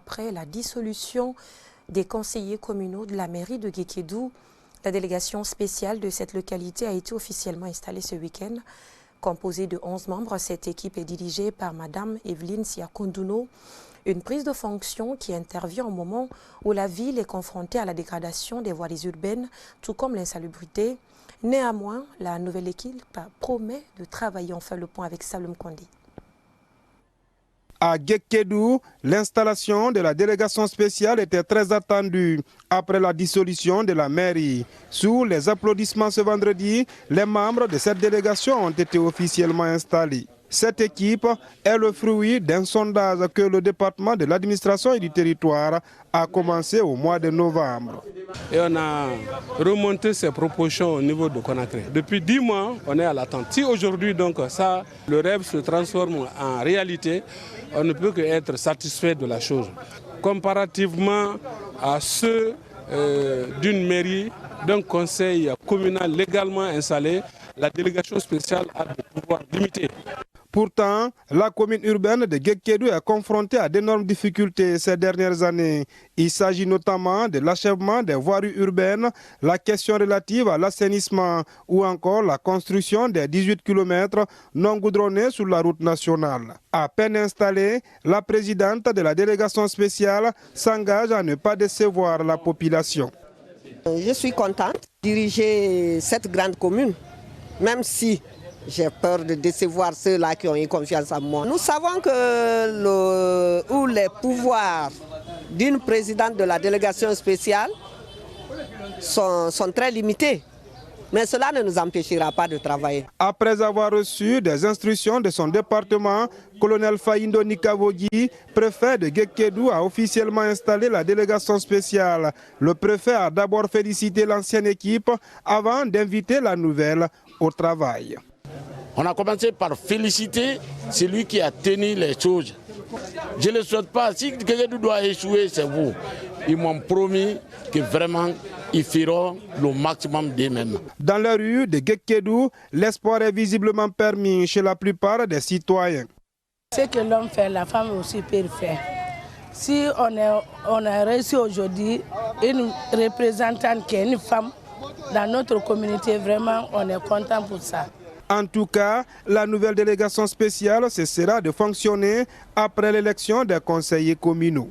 après la dissolution des conseillers communaux de la mairie de Guékédou. La délégation spéciale de cette localité a été officiellement installée ce week-end. Composée de 11 membres, cette équipe est dirigée par Madame Evelyne Siakondouno. Une prise de fonction qui intervient au moment où la ville est confrontée à la dégradation des voiries urbaines, tout comme l'insalubrité. Néanmoins, la nouvelle équipe promet de travailler. On fait le point avec Salom Kondé. À Guékédou, l'installation de la délégation spéciale était très attendue après la dissolution de la mairie. Sous les applaudissements ce vendredi, les membres de cette délégation ont été officiellement installés. Cette équipe est le fruit d'un sondage que le département de l'administration et du territoire a commencé au mois de novembre. Et on a remonté ces propositions au niveau de Conakry. Depuis 10 mois, on est à l'attente. Si aujourd'hui, donc, ça, le rêve se transforme en réalité, on ne peut qu'être satisfait de la chose. Comparativement à ceux d'une mairie, d'un conseil communal légalement installé, la délégation spéciale a des pouvoirs limités. Pourtant, la commune urbaine de Guékédou est confrontée à d'énormes difficultés ces dernières années. Il s'agit notamment de l'achèvement des voiries urbaines, la question relative à l'assainissement ou encore la construction des 18 km non goudronnés sur la route nationale. À peine installée, la présidente de la délégation spéciale s'engage à ne pas décevoir la population. Je suis contente de diriger cette grande commune, même si j'ai peur de décevoir ceux-là qui ont eu confiance en moi. Nous savons que les pouvoirs d'une présidente de la délégation spéciale sont très limités. Mais cela ne nous empêchera pas de travailler. Après avoir reçu des instructions de son département, colonel Faindo Nikavogi, préfet de Guékédou, a officiellement installé la délégation spéciale. Le préfet a d'abord félicité l'ancienne équipe avant d'inviter la nouvelle au travail. On a commencé par féliciter celui qui a tenu les choses. Je ne le souhaite pas. Si quelqu'un doit échouer, c'est vous. Ils m'ont promis que vraiment, ils feront le maximum d'eux-mêmes. Dans la rue de Guékédou, l'espoir est visiblement permis chez la plupart des citoyens. Ce que l'homme fait, la femme aussi peut le faire. Si on a reçu aujourd'hui une représentante qui est une femme dans notre communauté, vraiment, on est content pour ça. En tout cas, la nouvelle délégation spéciale cessera de fonctionner après l'élection des conseillers communaux.